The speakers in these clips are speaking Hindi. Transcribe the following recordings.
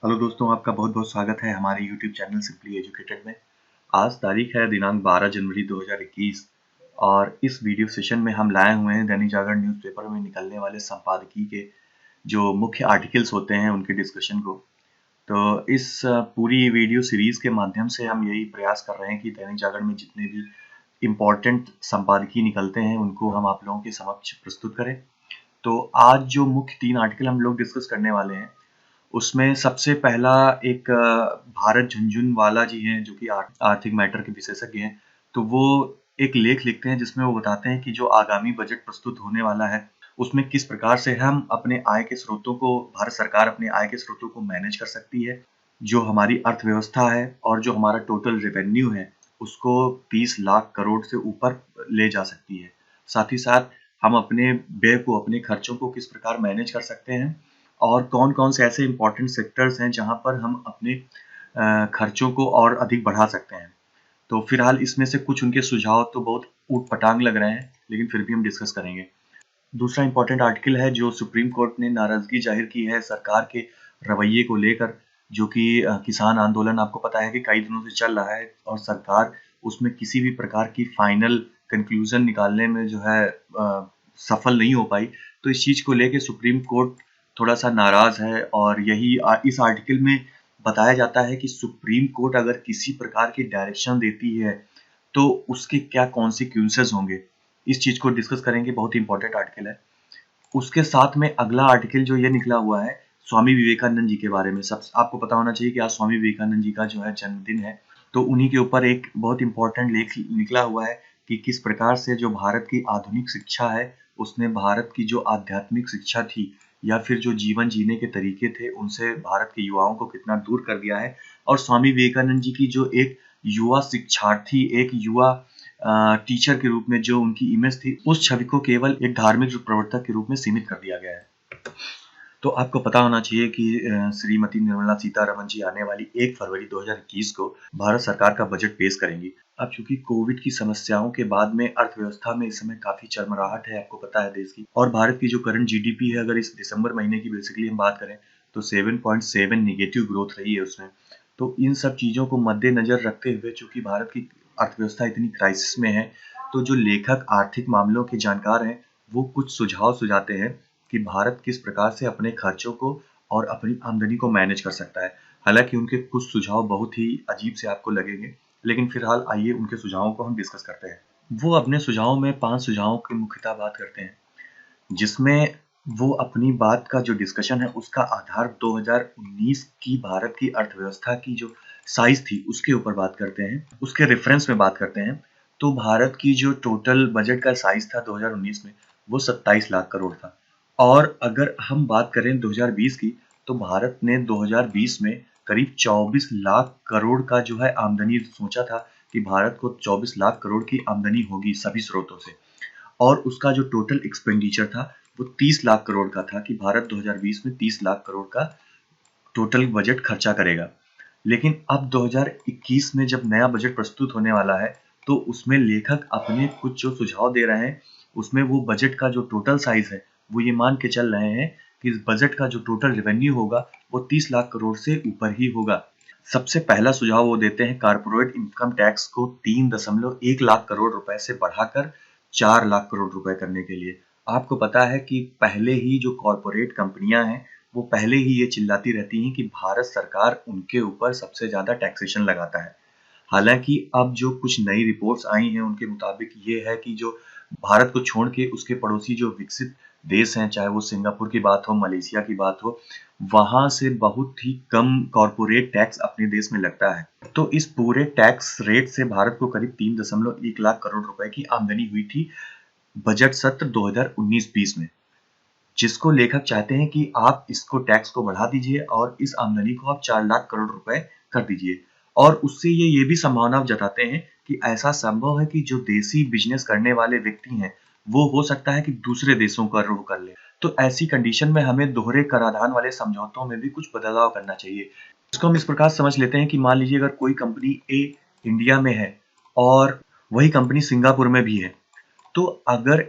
हेलो दोस्तों, आपका बहुत बहुत स्वागत है हमारे यूट्यूब चैनल सिंपली एजुकेटेड में। आज तारीख है दिनांक 12 जनवरी 2021 और इस वीडियो सेशन में हम लाए हुए हैं दैनिक जागरण न्यूज़पेपर में निकलने वाले संपादकीय के जो मुख्य आर्टिकल्स होते हैं उनके डिस्कशन को। तो इस पूरी वीडियो सीरीज के माध्यम से हम यही प्रयास कर रहे हैं कि दैनिक जागरण में जितने भी इम्पोर्टेंट संपादकीय निकलते हैं उनको हम आप लोगों के समक्ष प्रस्तुत करें। तो आज जो मुख्य 3 आर्टिकल हम लोग डिस्कस करने वाले हैं उसमें सबसे पहला एक भारत झुनझुनवाला जी हैं जो कि आर्थिक मैटर के विशेषज्ञ हैं। तो वो एक लेख लिखते हैं जिसमें वो बताते हैं कि जो आगामी बजट प्रस्तुत होने वाला है उसमें किस प्रकार से हम अपने आय के स्रोतों को भारत सरकार अपने आय के स्रोतों को मैनेज कर सकती है, जो हमारी अर्थव्यवस्था है और जो हमारा टोटल रेवेन्यू है उसको 30 लाख करोड़ से ऊपर ले जा सकती है। साथ ही साथ हम अपने व्यय को अपने खर्चों को किस प्रकार मैनेज कर सकते हैं और कौन-कौन से ऐसे इम्पोर्टेंट सेक्टर्स हैं जहाँ पर हम अपने खर्चों को और अधिक बढ़ा सकते हैं। तो फिलहाल इसमें से कुछ उनके सुझाव तो बहुत ऊट-पटांग लग रहे हैं, लेकिन फिर भी हम डिस्कस करेंगे। दूसरा इम्पोर्टेंट आर्टिकल है जो सुप्रीम कोर्ट ने नाराज़गी जाहिर की है सरकार के रवैये को लेकर, जो कि किसान आंदोलन आपको पता है कि कई दिनों से चल रहा है और सरकार उसमें किसी भी प्रकार की फाइनल कंक्लूजन निकालने में जो है सफल नहीं हो पाई। तो इस चीज़ को लेके सुप्रीम कोर्ट थोड़ा-सा नाराज़ है और यही इस आर्टिकल में बताया जाता है कि सुप्रीम कोर्ट अगर किसी प्रकार की डायरेक्शन देती है, तो उसके क्या कॉन्सिक्वेंसेस होंगे। इस चीज़ को डिस्कस करेंगे, बहुत ही इम्पोर्टेंट आर्टिकल है। उसके साथ में अगला आर्टिकल जो ये निकला हुआ है, स्वामी विवेकानंद जी के बारे में। सब आपको पता होना चाहिए कि आज स्वामी विवेकानंद जी का जो है जन्मदिन है, तो उन्हीं के ऊपर एक बहुत इम्पोर्टेंट लेख निकला हुआ है कि किस प्रकार से जो भारत की आधुनिक शिक्षा है, उसने भारत की जो आध्यात्मिक शिक्षा थी या फिर जो जीवन जीने के तरीके थे, उनसे भारत के युवाओं को कितना दूर कर दिया है। और स्वामी विवेकानंद जी की जो एक युवा शिक्षार्थी, एक युवा टीचर के रूप में जो उनकी इमेज थी, उस छवि को केवल एक धार्मिक जो प्रवर्तक के रूप में सीमित कर दिया गया है। तो आपको पता होना चाहिए कि श्रीमती निर्मला सीतारमण जी आने वाली 1 फरवरी 2021 को भारत सरकार का बजट पेश करेंगी। अब चूंकि कोविड की समस्याओं के बाद में अर्थव्यवस्था में इस समय काफी चरमराहट है, आपको पता है देश की, और भारत की जो करंट जीडीपी है, अगर इस दिसंबर महीने की बेसिकली हम बात करें तो 7.7 नेगेटिव ग्रोथ रही है उसमें। तो इन सब चीजों को मद्देनजर रखते हुए चूंकि भारत की अर्थव्यवस्था इतनी क्राइसिस में है, तो जो लेखक आर्थिक मामलों के जानकार हैं वो कुछ सुझाव सुझाते हैं कि भारत किस प्रकार से अपने खर्चों को और अपनी आमदनी को मैनेज कर सकता है। हालांकि उनके कुछ सुझाव बहुत ही अजीब से आपको लगेंगे, लेकिन फिलहाल आइए उनके सुझावों को हम डिस्कस करते हैं। वो अपने सुझावों में 5 सुझावों की मुख्यतः बात करते हैं, जिसमें वो अपनी बात का जो डिस्कशन है उसका आधार 2019 की भारत की अर्थव्यवस्था की जो साइज थी उसके ऊपर बात करते हैं, उसके रेफरेंस में बात करते हैं। तो भारत की जो टोटल बजट का साइज था 2019 में वो 27 लाख करोड़ था, और अगर हम बात करें 2020 की, तो भारत ने 2020 में करीब 24 लाख करोड़ का जो है आमदनी सोचा था कि भारत को 24 लाख करोड़ की आमदनी होगी सभी स्रोतों से, और उसका जो टोटल एक्सपेंडिचर था वो 30 लाख करोड़ का था कि भारत 2020 में 30 लाख करोड़ का टोटल बजट खर्चा करेगा। लेकिन अब 2021 में जब नया बजट प्रस्तुत होने वाला है, तो उसमें लेखक अपने कुछ जो सुझाव दे रहे हैं, उसमें वो बजट का जो टोटल साइज है वो ये मान के चल रहे हैं कि इस बजट का जो टोटल रेवेन्यू होगा वो 30 लाख करोड़ से ऊपर ही होगा। सबसे पहला सुझाव वो देते हैं कारपोरेट इनकम टैक्स को 3.1 लाख करोड़ रुपए से बढ़ाकर 4 लाख करोड़ रुपए करने के लिए। आपको पता है कि पहले ही जो कॉरपोरेट कंपनियां हैं वो पहले ही ये चिल्लाती रहती हैं कि भारत सरकार उनके ऊपर सबसे ज्यादा टैक्सेशन लगाता है। हालांकि अब जो कुछ नई रिपोर्ट्स आई हैं उनके मुताबिक ये है कि जो भारत को छोड़ के उसके पड़ोसी जो विकसित देश हैं, चाहे वो सिंगापुर की बात हो, मलेशिया की बात हो, वहां से बहुत ही कम कॉरपोरेट टैक्स अपने देश में लगता है। तो इस पूरे टैक्स रेट से भारत को करीब 3.1 लाख करोड़ रुपए की आमदनी हुई थी बजट सत्र 2019-20 में, जिसको लेखक चाहते हैं कि आप इसको टैक्स को बढ़ा दीजिए और इस आमदनी को आप 4 लाख करोड़ रुपए कर दीजिए। और उससे ये भी संभावना जताते हैं कि ऐसा संभव है कि जो देसी बिजनेस करने वाले व्यक्ति हैं वो हो सकता है कि दूसरे देशों का रुख कर ले। तो ऐसी कंडीशन में हमें दोहरे कराधान वाले समझौतों में भी कुछ बदलाव करना चाहिए। इसको हम इस प्रकार समझ लेते हैं कि मान लीजिए अगर कोई कंपनी ए इंडिया में है और वही कंपनी सिंगापुर में भी है, तो अगर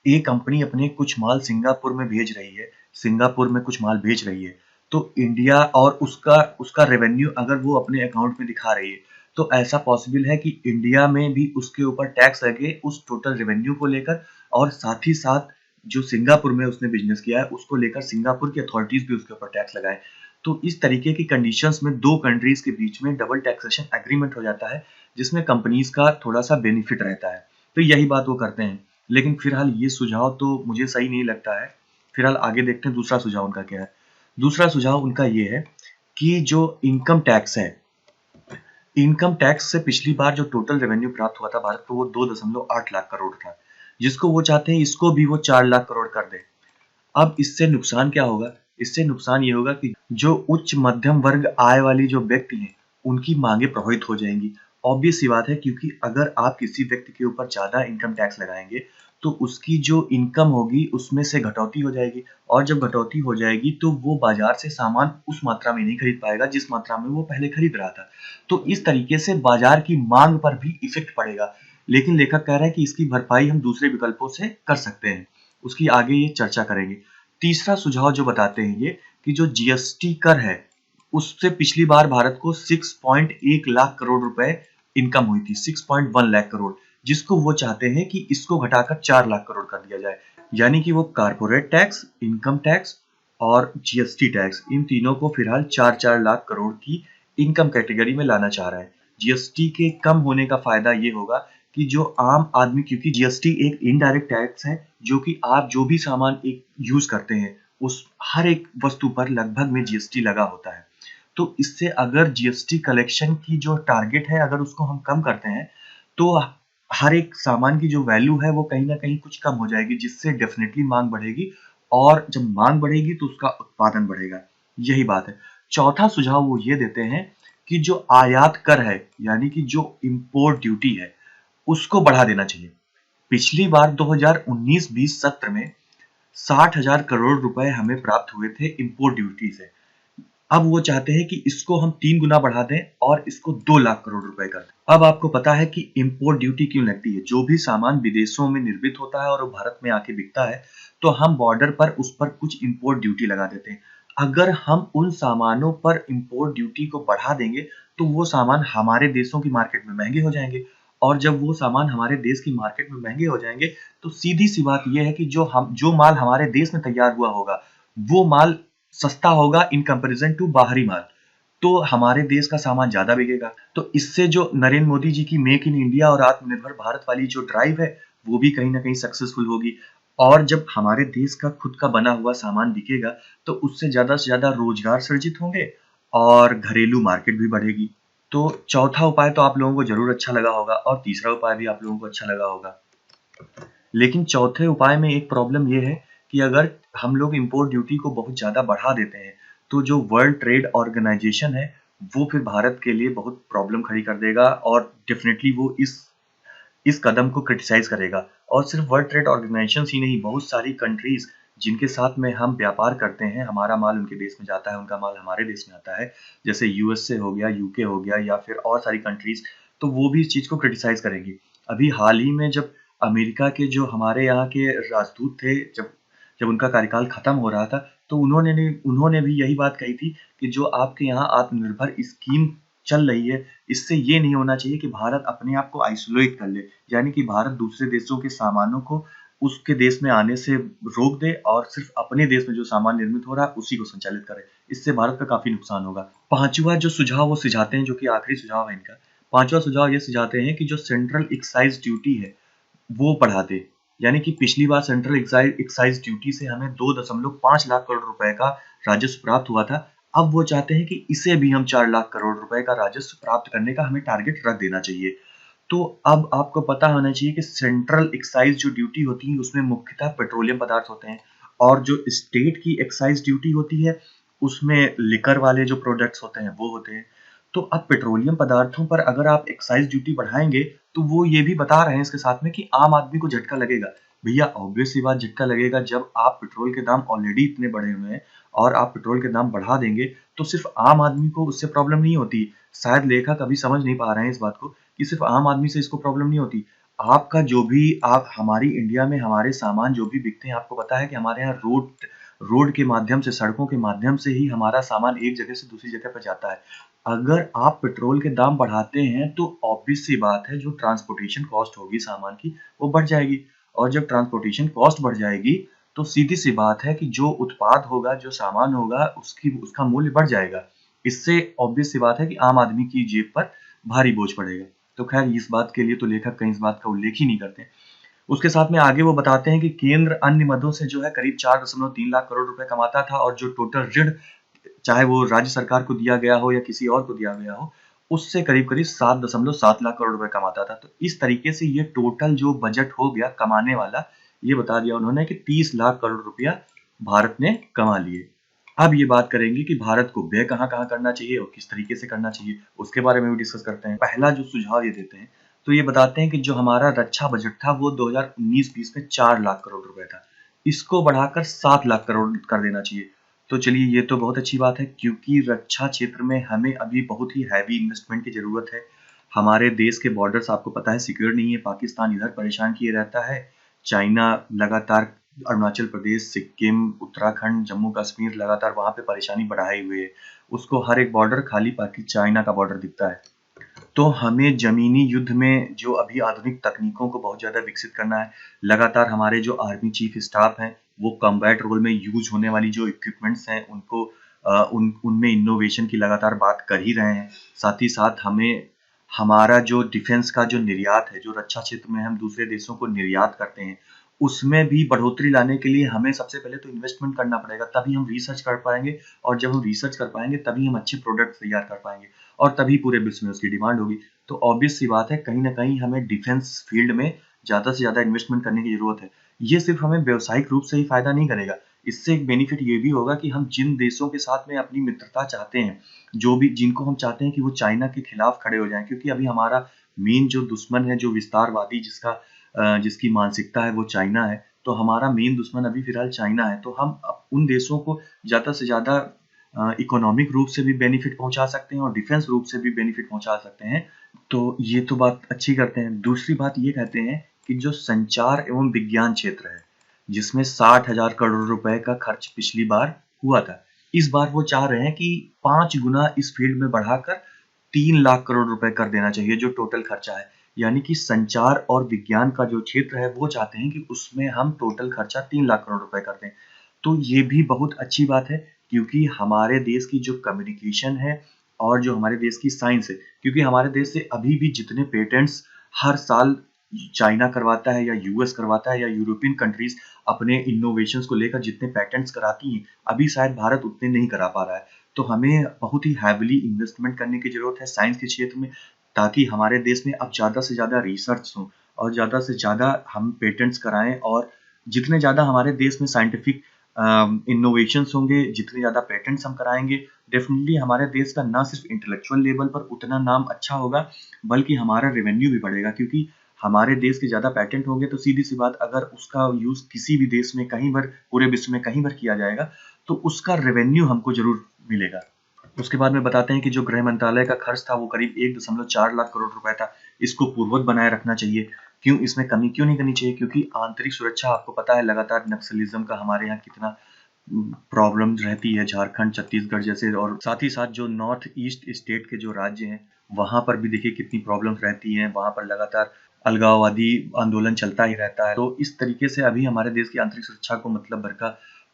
ये कंपनी अपने कुछ माल सिंगापुर में भेज रही है, सिंगापुर में कुछ माल बेच रही है, तो इंडिया और उसका उसका रेवेन्यू अगर वो अपने अकाउंट में दिखा रही है, तो ऐसा पॉसिबल है कि इंडिया में भी उसके ऊपर टैक्स लगे उस टोटल रेवेन्यू को लेकर, और साथ ही साथ जो सिंगापुर में उसने बिजनेस किया है उसको लेकर सिंगापुर की अथॉरिटीज भी उसके ऊपर टैक्स लगाए। तो इस तरीके की कंडीशंस में दो कंट्रीज के बीच में डबल टैक्सेशन एग्रीमेंट हो जाता है, जिसमें कंपनीज का थोड़ा सा बेनिफिट रहता है। तो यही बात वो करते हैं। लेकिन फिलहाल ये सुझाव तो मुझे सही नहीं लगता है। फिलहाल आगे देखते हैं दूसरा सुझाव उनका क्या है। दूसरा सुझाव उनका ये है कि जो इनकम टैक्स है, इनकम टैक्स से पिछली बार जो टोटल रेवेन्यू प्राप्त हुआ था भारत को वो 2.8 लाख करोड़ था, जिसको वो चाहते हैं इसको भी वो 4 लाख करोड़ कर दे। अब इससे नुकसान क्या होगा? इससे नुकसान ये होगा कि जो उच्च मध्यम वर्ग आय वाली जो व्यक्ति हैं, उनकी मांगे प्रभावित हो जाएंगी। ऑब्वियस सी बात है, क्योंकि अगर आप किसी व्यक्ति के ऊपर ज़्यादा इनकम टैक्स लगाएंगे, तो उसकी जो इनकम होगी उसमें से कटौती हो जाएगी, और जब कटौती हो जाएगी तो वो बाजार से सामान उस मात्रा में नहीं खरीद पाएगा जिस मात्रा में वो पहले खरीद रहा था। तो इस तरीके से बाजार की मांग पर भी इफेक्ट पड़ेगा। लेकिन लेखक कह रहा है कि इसकी भरपाई हम दूसरे विकल्पों से कर सकते हैं। उसकी आगे ये चर्चा करेंगे। तीसरा सुझाव जो बताते हैं ये कि जो जीएसटी कर है, उससे पिछली बार भारत को 6.1 लाख करोड़ रुपए इनकम हुई थी, 6.1 लाख करोड़, जिसको वो चाहते हैं कि इसको घटाकर 4 लाख करोड़ कर दिया जाए। यानी कि वो कारपोरेट टैक्स, इनकम टैक्स और जीएसटी टैक्स, इन तीनों को फिलहाल 4-4 लाख करोड़ की इनकम कैटेगरी में लाना चाह रहा है। जीएसटी के कम होने का फायदा ये होगा कि जो आम आदमी, क्योंकि जीएसटी एक इनडायरेक्ट टैक्स है जो कि आप जो भी सामान एक यूज करते हैं उस हर एक वस्तु पर लगभग में जीएसटी लगा होता है। तो इससे अगर जीएसटी कलेक्शन की जो टारगेट है अगर उसको हम कम करते हैं, तो हर एक सामान की जो वैल्यू है वो कहीं ना कहीं कुछ कम हो जाएगी, जिससे डेफिनेटली मांग बढ़ेगी, और जब मांग बढ़ेगी तो उसका उत्पादन बढ़ेगा। यही बात है। चौथा सुझाव वो ये देते हैं कि जो आयात कर है, यानी कि जो इंपोर्ट ड्यूटी है, उसको बढ़ा देना चाहिए। पिछली बार 2019-20 सत्र में 60,000 करोड़ रुपए हमें प्राप्त हुए थे इंपोर्ट ड्यूटी से। अब वो चाहते हैं कि इसको हम 3 गुना बढ़ा दें और इसको 2 लाख करोड़ रुपए कर दें। अब आपको पता है कि इंपोर्ट ड्यूटी क्यों लगती है? जो भी सामान विदेशों में निर्मित होता है और वो भारत में आके बिकता है, तो हम बॉर्डर पर उस पर कुछ इंपोर्ट ड्यूटी लगा देते हैं। अगर हम उन सामानों पर इंपोर्ट ड्यूटी को बढ़ा देंगे, तो वो सामान हमारे देशों की मार्केट में महंगे हो जाएंगे, और जब वो सामान हमारे देश की मार्केट में महंगे हो जाएंगे, तो सीधी सी बात यह है कि जो माल हमारे देश में तैयार हुआ होगा, वो माल सस्ता होगा इन कंपैरिजन टू बाहरी माल, तो हमारे देश का सामान ज्यादा बिकेगा। तो इससे जो नरेंद्र मोदी जी की मेक इन इंडिया और आत्मनिर्भर भारत वाली जो ड्राइव है, वो भी कहीं ना कहीं सक्सेसफुल होगी। और जब हमारे देश का खुद का बना हुआ सामान बिकेगा, तो उससे ज्यादा रोजगार सृजित होंगे और घरेलू मार्केट भी बढ़ेगी। तो चौथा उपाय तो आप लोगों को जरूर अच्छा लगा होगा, और तीसरा उपाय भी आप लोगों को अच्छा लगा होगा। लेकिन चौथे उपाय में एक प्रॉब्लम ये है कि अगर हम लोग इंपोर्ट ड्यूटी को बहुत ज़्यादा बढ़ा देते हैं, तो जो वर्ल्ड ट्रेड ऑर्गेनाइजेशन है, वो फिर भारत के लिए बहुत प्रॉब्लम खड़ी कर देगा, और डेफिनेटली वो इस कदम को क्रिटिसाइज करेगा। और सिर्फ वर्ल्ड ट्रेड ऑर्गेनाइजेशन ही नहीं, बहुत सारी कंट्रीज जिनके साथ में हम व्यापार करते हैं, हमारा माल उनके देश में जाता है, उनका माल हमारे देश में आता है, जैसे यूएसए हो गया, यूके हो गया, या फिर और सारी कंट्रीज, तो वो भी इस चीज़ को क्रिटिसाइज करेंगी। अभी हाल ही में जब अमेरिका के जो हमारे यहाँ के राजदूत थे, जब जब उनका कार्यकाल खत्म हो रहा था, तो उन्होंने भी यही बात कही थी कि जो आपके यहाँ आत्मनिर्भर स्कीम चल रही है, इससे ये नहीं होना चाहिए कि भारत अपने आप को आइसोलेट कर ले, यानी कि भारत दूसरे देशों के सामानों को उसके देश में आने से रोक दे और सिर्फ अपने देश में जो सामान निर्मित हो रहा है उसी को संचालित करे। इससे भारत का काफी नुकसान होगा। पांचवा जो सुझाव वो सुझाते हैं, जो कि आखिरी सुझाव है इनका, पांचवा सुझाव ये सुझाते हैं कि जो सेंट्रल एक्साइज ड्यूटी है वो बढ़ा दे। यानी कि पिछली बार सेंट्रल एक्साइज ड्यूटी से हमें 2.5 लाख करोड़ रुपए का राजस्व प्राप्त हुआ था। अब वो चाहते हैं कि इसे भी हम 4 लाख करोड़ रुपए का राजस्व प्राप्त करने का हमें टारगेट रख देना चाहिए। तो अब आपको पता होना चाहिए कि सेंट्रल एक्साइज जो ड्यूटी होती है उसमें मुख्यतः पेट्रोलियम पदार्थ होते हैं, और जो स्टेट की एक्साइज ड्यूटी होती है उसमें लिकर वाले जो प्रोडक्ट्स होते हैं वो होते हैं। तो अब पेट्रोलियम पदार्थों पर अगर आप एक्साइज ड्यूटी बढ़ाएंगे, तो वो ये भी बता रहे हैं इसके साथ में कि आम आदमी को झटका लगेगा। भैया ऑब्वियस सी बात, झटका लगेगा जब आप पेट्रोल के दाम ऑलरेडी इतने बढ़े हुए हैं और आप पेट्रोल के दाम बढ़ा देंगे, तो सिर्फ आम आदमी को उससे प्रॉब्लम नहीं होती। शायद लेखक अभी समझ नहीं पा रहे हैं इस बात को कि सिर्फ आम आदमी से इसको प्रॉब्लम नहीं होती। आपका जो भी आप हमारी इंडिया में हमारे सामान जो भी बिकते हैं, आपको पता है कि हमारे यहाँ रोड के माध्यम से, सड़कों के माध्यम से ही हमारा सामान एक जगह से दूसरी जगह पर जाता है। अगर आप पेट्रोल के दाम बढ़ाते हैं तो ऑब्वियस सी बात है जो ट्रांसपोर्टेशन कॉस्ट होगी सामान की वो बढ़ जाएगी, और जब ट्रांसपोर्टेशन कॉस्ट बढ़ जाएगी तो सीधी सी बात है कि जो उत्पाद होगा, जो सामान होगा, उसका मूल्य बढ़ जाएगा। इससे ऑब्वियस सी बात है कि आम आदमी की जेब पर भारी बोझ पड़ेगा। तो खैर इस बात के लिए तो लेखक कहीं इस बात का उल्लेख ही नहीं करते। उसके साथ में आगे वो बताते हैं कि केंद्र अन्य मदों से जो है करीब 4.3 लाख करोड़ रुपए कमाता था, और जो टोटल ऋण चाहे वो राज्य सरकार को दिया गया हो या किसी और को दिया गया हो, उससे करीब-करीब 7.7 लाख करोड़ रुपए कमाता था। तो इस तरीके से ये टोटल जो बजट हो गया कमाने वाला, ये बता दिया उन्होंने कि 30 लाख करोड़ रुपया भारत ने कमा लिए। अब ये बात करेंगे कि भारत को व्यय कहाँ-कहाँ करना चाहिए और किस तरीके से करना चाहिए, उसके बारे में भी डिस्कस करते हैं। पहला जो सुझाव ये देते हैं, तो ये बताते हैं कि जो हमारा रक्षा बजट था वो 2019-20 में 4 लाख करोड़ रुपए था। इसको बढ़ाकर 7 लाख करोड़ कर देना चाहिए। तो चलिए ये तो बहुत अच्छी बात है, क्योंकि रक्षा क्षेत्र में हमें अभी बहुत ही हैवी इन्वेस्टमेंट की ज़रूरत है। हमारे देश के बॉर्डर्स आपको पता है सिक्योर नहीं है, पाकिस्तान इधर परेशान किए रहता है, चाइना लगातार अरुणाचल प्रदेश, सिक्किम, उत्तराखंड, जम्मू कश्मीर लगातार वहाँ पे परेशानी बढ़ाए हुए है। उसको हर एक बॉर्डर खाली चाइना का बॉर्डर दिखता है। तो हमें ज़मीनी युद्ध में जो अभी आधुनिक तकनीकों को बहुत ज़्यादा विकसित करना है। लगातार हमारे जो आर्मी चीफ स्टाफ हैं, वो कॉम्बैट रोल में यूज़ होने वाली जो इक्विपमेंट्स हैं, उनको उनमें इनोवेशन की लगातार बात कर ही रहे हैं। साथ ही साथ हमें हमारा जो डिफेंस का जो निर्यात है, जो रक्षा क्षेत्र में हम दूसरे देशों को निर्यात करते हैं, उसमें भी बढ़ोतरी लाने के लिए हमें सबसे पहले तो इन्वेस्टमेंट करना पड़ेगा, तभी हम रिसर्च कर पाएँगे, और जब हम रिसर्च कर पाएँगे तभी हम अच्छे प्रोडक्ट तैयार कर पाएँगे, और तभी पूरे विश्व में उसकी डिमांड होगी। तो ऑब्वियस सी बात है, कहीं न कहीं हमें डिफेंस फील्ड में ज़्यादा से ज़्यादा इन्वेस्टमेंट करने की ज़रूरत है। ये सिर्फ़ हमें व्यावसायिक रूप से ही फ़ायदा नहीं करेगा, इससे एक बेनिफिट ये भी होगा कि हम जिन देशों के साथ में अपनी मित्रता चाहते हैं, जो भी जिनको हम चाहते हैं कि वो चाइना के खिलाफ खड़े हो जाएँ, क्योंकि अभी हमारा मेन जो दुश्मन है, जो विस्तारवादी जिसकी मानसिकता है वो चाइना है, तो हमारा मेन दुश्मन अभी फ़िलहाल चाइना है। तो हम उन देशों को ज़्यादा से ज़्यादा इकोनॉमिक रूप से भी बेनिफिट पहुँचा सकते हैं और डिफेंस रूप से भी बेनिफिट पहुँचा सकते हैं। तो ये तो बात अच्छी करते हैं। दूसरी बात ये कहते हैं कि जो संचार एवं विज्ञान क्षेत्र है, जिसमें 60,000 करोड़ रुपए का खर्च पिछली बार हुआ था, इस बार वो चाह रहे हैं कि 5 गुना इस फील्ड में बढ़ाकर 3 लाख करोड़ रुपए कर देना चाहिए, जो टोटल खर्चा है। यानी कि संचार और विज्ञान का जो क्षेत्र है, वो चाहते हैं कि उसमें हम टोटल खर्चा 3 लाख करोड़ रुपए कर दें। तो ये भी बहुत अच्छी बात है, क्योंकि हमारे देश की जो कम्युनिकेशन है और जो हमारे देश की साइंस है, क्योंकि हमारे देश से अभी भी जितने पेटेंट्स हर साल चाइना करवाता है या यूएस करवाता है या यूरोपियन कंट्रीज अपने इनोवेशंस को लेकर जितने पेटेंट्स कराती हैं, अभी शायद भारत उतने नहीं करा पा रहा है। तो हमें बहुत ही हैविली इन्वेस्टमेंट करने की ज़रूरत है साइंस के क्षेत्र में, ताकि हमारे देश में अब ज़्यादा से ज़्यादा रिसर्च हो और ज़्यादा से ज़्यादा हम पेटेंट्स कराएँ, और जितने ज़्यादा हमारे देश में साइंटिफिक इनोवेशंस होंगे, जितने ज़्यादा पेटेंट्स हम कराएँगे, डेफ़िनिटली हमारे देश का ना सिर्फ़ इंटेलेक्चुअल लेवल पर उतना नाम अच्छा होगा, बल्कि हमारा रेवेन्यू भी बढ़ेगा, क्योंकि हमारे देश के ज़्यादा पेटेंट होंगे तो सीधी-सी बात, अगर उसका यूज़ किसी भी देश में कहीं पर, पूरे विश्व में कहीं पर किया जाएगा, तो उसका रेवेन्यू हमको ज़रूर मिलेगा। उसके बाद में बताते हैं कि जो गृह मंत्रालय का खर्च था वो करीब 1.4 लाख करोड़ रुपए था। इसको पूर्ववत बनाए रखना चाहिए। क्यों, इसमें कमी क्यों नहीं करनी चाहिए? क्योंकि आंतरिक सुरक्षा आपको पता है लगातार नक्सलिज़्म का हमारे यहाँ कितना प्रॉब्लम्स रहती है, झारखंड, छत्तीसगढ़ जैसे, और साथ ही साथ जो नॉर्थ ईस्ट स्टेट के जो राज्य हैं, वहाँ पर भी देखिए कितनी प्रॉब्लम्स रहती हैं। वहाँ पर लगातार अलगाववादी आंदोलन चलता ही रहता है। तो इस तरीके से अभी हमारे देश की आंतरिक सुरक्षा को मतलब भर का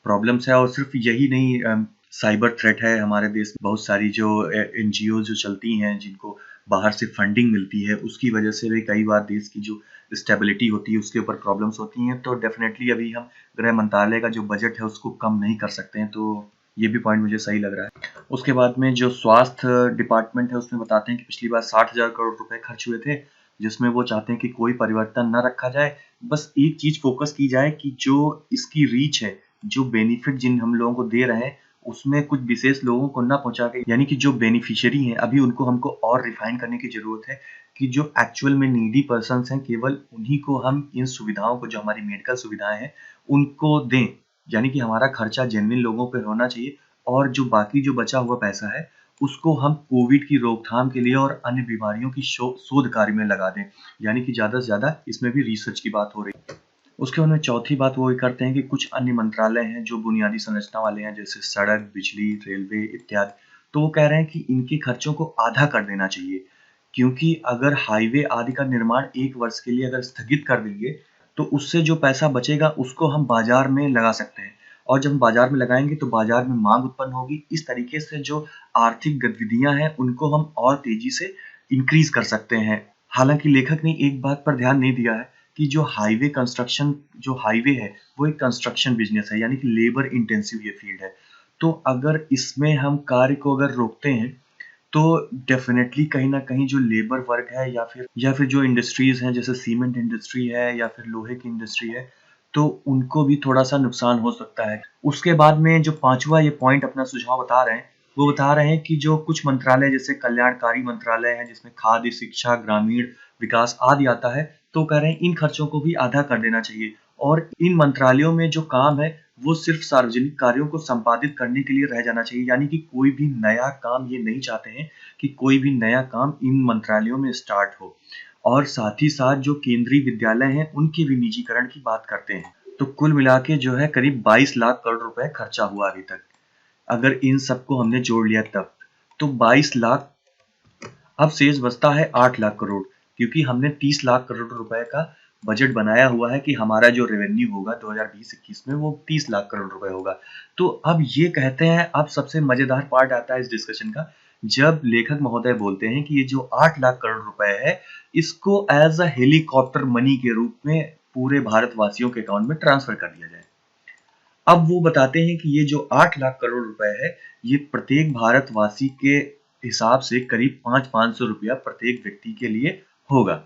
प्रॉब्लम्स है, और सिर्फ़ यही नहीं, साइबर थ्रेट है हमारे देश में। बहुत सारी जो एनजीओ जो चलती हैं, जिनको बाहर से फंडिंग मिलती है, उसकी वजह से भी कई बार देश की जो स्टेबिलिटी होती है उसके ऊपर प्रॉब्लम्स होती हैं। तो डेफिनेटली अभी हम गृह मंत्रालय का जो बजट है उसको कम नहीं कर सकते हैं। तो ये भी पॉइंट मुझे सही लग रहा है। उसके बाद में जो स्वास्थ्य डिपार्टमेंट है उसमें बताते हैं कि पिछली बार 60,000 करोड़ रुपए खर्च हुए थे, जिसमें वो चाहते हैं कि कोई परिवर्तन न रखा जाए। बस एक चीज़ फ़ोकस की जाए कि जो इसकी रीच है, जो बेनिफिट जिन हम लोगों को दे रहे हैं, उसमें कुछ विशेष लोगों को ना पहुँचा के, यानी कि जो बेनिफिशियरी हैं अभी उनको हमको और रिफाइन करने की ज़रूरत है, कि जो एक्चुअल में नीडी पर्सन्स हैं केवल उन्हीं को हम इन सुविधाओं को, जो हमारी मेडिकल सुविधाएँ हैं, उनको दें। यानी कि हमारा खर्चा जेन्युइन लोगों पे होना चाहिए, और जो बाकी जो बचा हुआ पैसा है, उसको हम कोविड की रोकथाम के लिए और अन्य बीमारियों की शोध कार्य में लगा दें। यानी कि ज़्यादा से ज़्यादा इसमें भी रिसर्च की बात हो रही है। उसके बाद में चौथी बात वो ये करते हैं कि कुछ अन्य मंत्रालय हैं जो बुनियादी संरचना वाले हैं, जैसे सड़क, बिजली, रेलवे इत्यादि। तो वो कह रहे हैं कि इनके खर्चों को आधा कर देना चाहिए, क्योंकि अगर हाईवे आदि का निर्माण 1 वर्ष के लिए अगर स्थगित कर देंगे, तो उससे जो पैसा बचेगा उसको हम बाजार में लगा सकते हैं, और जब हम बाजार में लगाएँगे तो बाजार में माँग उत्पन्न होगी। इस तरीके से जो आर्थिक गतिविधियाँ हैं उनको हम और तेज़ी से इंक्रीज़ कर सकते हैं। हालाँकि लेखक ने एक बात पर ध्यान नहीं दिया है कि जो हाईवे है वो एक कंस्ट्रक्शन बिज़नेस है, यानी कि लेबर इंटेंसिव ये फ़ील्ड है। तो अगर इसमें हम कार्य को अगर रोकते हैं, तो डेफ़िनेटली कहीं न कहीं जो लेबर वर्ग है या फिर जो इंडस्ट्रीज़ हैं, जैसे सीमेंट इंडस्ट्री है या फिर लोहे की इंडस्ट्री है, तो उनको भी थोड़ा-सा नुकसान हो सकता है। उसके बाद में जो 5वां ये पॉइंट अपना सुझाव बता रहे हैं, वो बता रहे हैं कि जो कुछ मंत्रालय जैसे कल्याणकारी मंत्रालय हैं, जिसमें खाद्य, शिक्षा, ग्रामीण विकास आदि आता है, तो कह रहे हैं इन खर्चों को भी आधा कर देना चाहिए, और इन मंत्रालयों में जो काम है, वो सिर्फ़ सार्वजनिक कार्यों को संपादित करने के लिए रह जाना चाहिए। यानी कि कोई भी नया काम ये नहीं चाहते हैं कि कोई भी नया काम इन मंत्रालयों में स्टार्ट हो, और साथ ही साथ जो केंद्रीय विद्यालय हैं, उनके भी निजीकरण की बात करते हैं। तो कुल मिला के जो है करीब 22 लाख करोड़ रुपए खर्चा हुआ अभी तक। अगर इन सबको हमने जोड़ लिया तब, तो 22 लाख, अब शेष बचता है 8 लाख करोड़, क्योंकि हमने 30 लाख करोड़ रुपए का बजट बनाया हुआ है कि हमारा जो रेवेन्यू होगा 2020-21 में वो 30 लाख करोड़ रुपए होगा। तो अब ये कहते हैं, अब सबसे मजेदार पार्ट आता है इस डिस्कशन का, जब लेखक महोदय बोलते हैं कि ये जो 8 लाख करोड़ रुपए है, इसको एज अ हेलीकॉप्टर मनी के रूप में पूरे भारतवासियों के अकाउंट में ट्रांसफर कर दिया जाए। अब वो बताते हैं कि ये जो 8 लाख करोड़ रुपए है, ये प्रत्येक भारतवासी के हिसाब से करीब 500-500 रुपया प्रत्येक व्यक्ति के लिए होगा।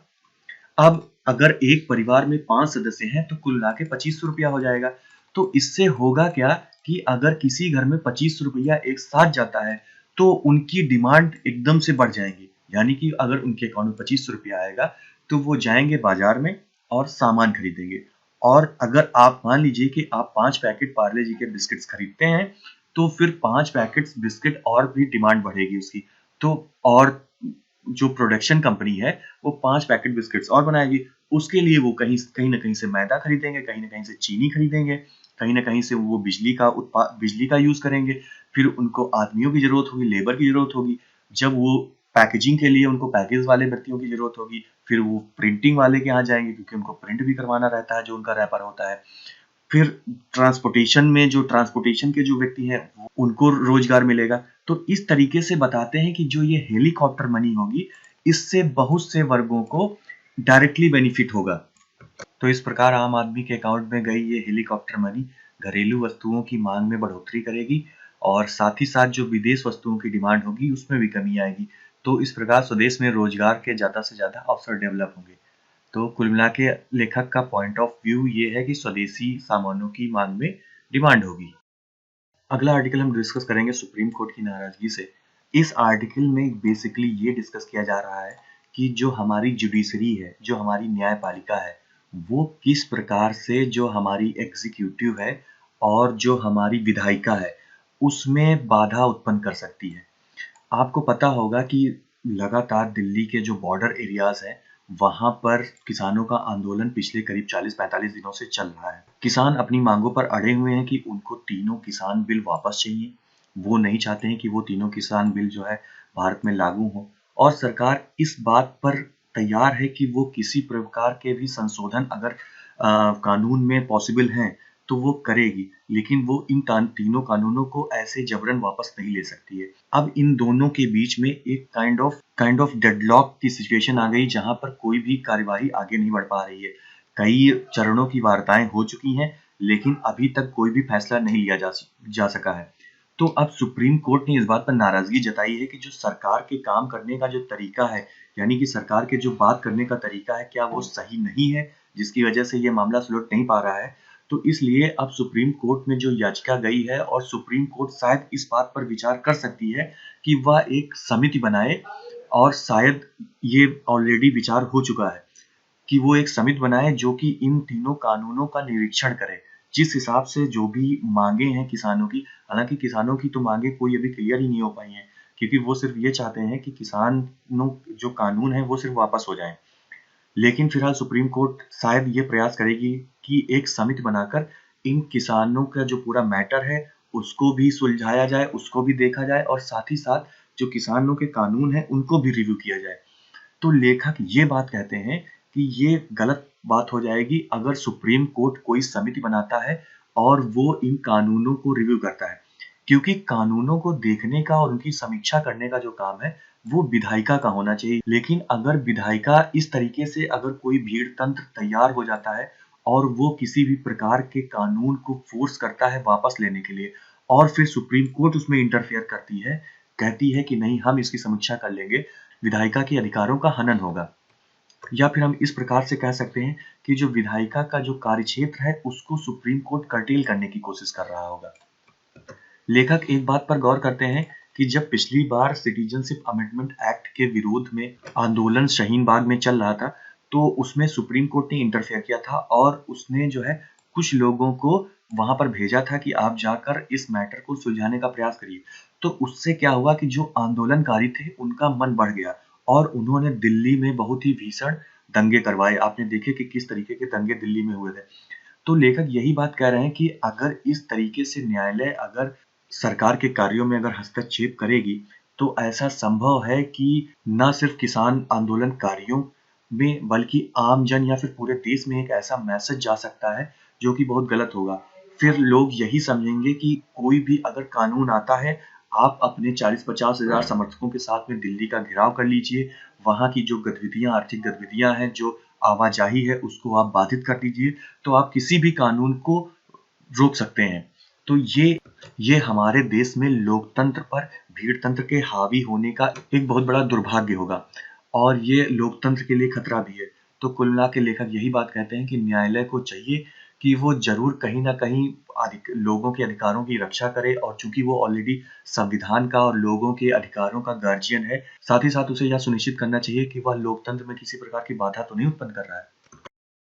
अब अगर एक परिवार में 5 सदस्य हैं, तो कुल मिला के 2500 रुपया हो जाएगा। तो इससे होगा क्या कि अगर किसी घर में 2500 रुपया एक साथ जाता है, तो उनकी डिमांड एकदम से बढ़ जाएगी। यानी कि अगर उनके अकाउंट में 2500 रुपया आएगा, तो वो जाएँगे बाज़ार में और सामान खरीदेंगे। और अगर आप मान लीजिए कि आप 5 पैकेट पार्ले जी के बिस्किट्स खरीदते हैं, तो फिर 5 पैकेट्स बिस्किट और भी डिमांड बढ़ेगी उसकी। तो और जो प्रोडक्शन कंपनी है, वो 5 पैकेट बिस्किट्स और बनाएगी। उसके लिए वो कहीं न कहीं से मैदा खरीदेंगे, कहीं न कहीं से चीनी खरीदेंगे, कहीं न कहीं से वो बिजली का यूज़ करेंगे। फिर उनको आदमियों की ज़रूरत होगी, लेबर की ज़रूरत होगी। जब वो पैकेजिंग के लिए उनको पैकेज वाले व्यक्तियों की ज़रूरत होगी, फिर वो प्रिंटिंग वाले के यहाँ जाएँगे, क्योंकि उनको प्रिंट भी करवाना रहता है जो उनका रैपर होता है। फिर ट्रांसपोर्टेशन के जो व्यक्ति हैं, उनको रोज़गार मिलेगा। तो इस तरीके से बताते हैं कि जो ये हेलीकॉप्टर मनी होगी, इससे बहुत से वर्गों को डायरेक्टली बेनिफिट होगा। तो इस प्रकार आम आदमी के अकाउंट में गई ये हेलीकॉप्टर मनी घरेलू वस्तुओं की मांग में बढ़ोतरी करेगी, और साथ ही साथ जो विदेश वस्तुओं की डिमांड होगी उसमें भी कमी आएगी। तो इस प्रकार स्वदेश में रोजगार के ज़्यादा से ज़्यादा अवसर डेवलप होंगे। तो कुल मिला के लेखक का पॉइंट ऑफ व्यू ये है कि स्वदेशी सामानों की मांग में डिमांड होगी। अगला आर्टिकल हम डिस्कस करेंगे सुप्रीम कोर्ट की नाराजगी से। इस आर्टिकल में बेसिकली ये डिस्कस किया जा रहा है कि जो हमारी जुडिशरी है, जो हमारी न्यायपालिका है, वो किस प्रकार से जो हमारी एग्जीक्यूटिव है और जो हमारी विधायिका है, उसमें बाधा उत्पन्न कर सकती है। आपको पता होगा कि लगातार दिल्ली के जो बॉर्डर एरियाज हैं, वहाँ पर किसानों का आंदोलन पिछले करीब 40-45 दिनों से चल रहा है। किसान अपनी मांगों पर अड़े हुए हैं कि उनको तीनों किसान बिल वापस चाहिए। वो नहीं चाहते हैं कि वो तीनों किसान बिल जो है भारत में लागू हो, और सरकार इस बात पर तैयार है कि वो किसी प्रकार के भी संशोधन अगर कानून में पॉसिबल हैं, तो वो करेगी, लेकिन वो इन तीनों कानूनों को ऐसे जबरन वापस नहीं ले सकती है। अब इन दोनों के बीच में एक काइंड ऑफ डेडलॉक की सिचुएशन आ गई, जहां पर कोई भी कार्यवाही आगे नहीं बढ़ पा रही है। कई चरणों की वार्ताएं हो चुकी हैं, लेकिन अभी तक कोई भी फैसला नहीं लिया जा सका है। तो अब सुप्रीम कोर्ट ने इस बात पर नाराजगी जताई है कि जो सरकार के काम करने का जो तरीका है, यानी कि सरकार के जो बात करने का तरीका है, क्या वो सही नहीं है, जिसकी वजह से ये मामला सुलझ नहीं पा रहा है। तो इसलिए अब सुप्रीम कोर्ट में जो याचिका गई है, और सुप्रीम कोर्ट शायद इस बात पर विचार कर सकती है कि वह एक समिति बनाए, और शायद ये ऑलरेडी विचार हो चुका है कि वो एक समिति बनाए जो कि इन तीनों कानूनों का निरीक्षण करे। जिस हिसाब से जो भी मांगे हैं किसानों की, हालांकि किसानों की तो मांगे कोई अभी क्लियर ही नहीं हो पाई हैं, क्योंकि वो सिर्फ ये चाहते हैं कि किसानों जो कानून है वो सिर्फ वापस हो जाए। लेकिन फिलहाल सुप्रीम कोर्ट शायद ये प्रयास करेगी कि एक समिति बनाकर इन किसानों का जो पूरा मैटर है उसको भी सुलझाया जाए, उसको भी देखा जाए और साथ ही साथ जो किसानों के कानून हैं उनको भी रिव्यू किया जाए। तो लेखक ये बात कहते हैं कि ये गलत बात हो जाएगी अगर सुप्रीम कोर्ट कोई समिति बनाता है और वो इन कानूनों को रिव्यू करता है, क्योंकि कानूनों को देखने का और उनकी समीक्षा करने का जो काम है वो विधायिका का होना चाहिए। लेकिन अगर विधायिका इस तरीके से अगर कोई भीड़ तंत्र तैयार हो जाता है और वो किसी भी प्रकार के कानून को फोर्स करता है वापस लेने के लिए और फिर सुप्रीम कोर्ट उसमें इंटरफेयर करती है, कहती है कि नहीं हम इसकी समीक्षा कर लेंगे, विधायिका के अधिकारों का हनन होगा। या फिर हम इस प्रकार से कह सकते हैं कि जो विधायिका का जो कार्यक्षेत्र है उसको सुप्रीम कोर्ट कर्टेल करने की कोशिश कर रहा होगा। लेखक एक बात पर गौर करते हैं कि जब पिछली बार सिटीजनशिप अमेंडमेंट एक्ट के विरोध में आंदोलन शाहीन बाग में चल रहा था, तो उसमें सुप्रीम कोर्ट ने इंटरफेयर किया था और उसने जो है कुछ लोगों को वहां पर भेजा था कि आप जाकर इस मैटर को सुलझाने का प्रयास करिए। तो उससे क्या हुआ कि जो आंदोलनकारी थे उनका मन बढ़ गया और उन्होंने दिल्ली में बहुत ही भीषण दंगे करवाए। आपने देखे कि किस तरीके के दंगे दिल्ली में हुए थे। तो लेखक यही बात कह रहे हैं कि अगर इस तरीके से न्यायालय अगर सरकार के कार्यों में अगर हस्तक्षेप करेगी, तो ऐसा संभव है कि न सिर्फ किसान आंदोलनकारियों में बल्कि आम जन या फिर पूरे देश में एक ऐसा मैसेज जा सकता है जो कि बहुत गलत होगा। फिर लोग यही समझेंगे कि कोई भी अगर कानून आता है, आप अपने 40-50 हज़ार समर्थकों के साथ में दिल्ली का घेराव कर लीजिए, वहाँ की जो गतिविधियाँ आर्थिक गतिविधियाँ हैं, जो आवाजाही है उसको आप बाधित कर दीजिए, तो आप किसी भी कानून को रोक सकते हैं। तो ये हमारे देश में लोकतंत्र पर भीड़ तंत्र के हावी होने का एक बहुत बड़ा दुर्भाग्य होगा और ये लोकतंत्र के लिए खतरा भी है। तो कुल मिला के लेखक यही बात कहते हैं कि न्यायालय को चाहिए कि वो ज़रूर कहीं न कहीं लोगों के अधिकारों की रक्षा करे और चूँकि वो ऑलरेडी संविधान का और लोगों के अधिकारों का गार्जियन है, साथ ही साथ उसे यह सुनिश्चित करना चाहिए कि वह लोकतंत्र में किसी प्रकार की बाधा तो नहीं उत्पन्न कर रहा है।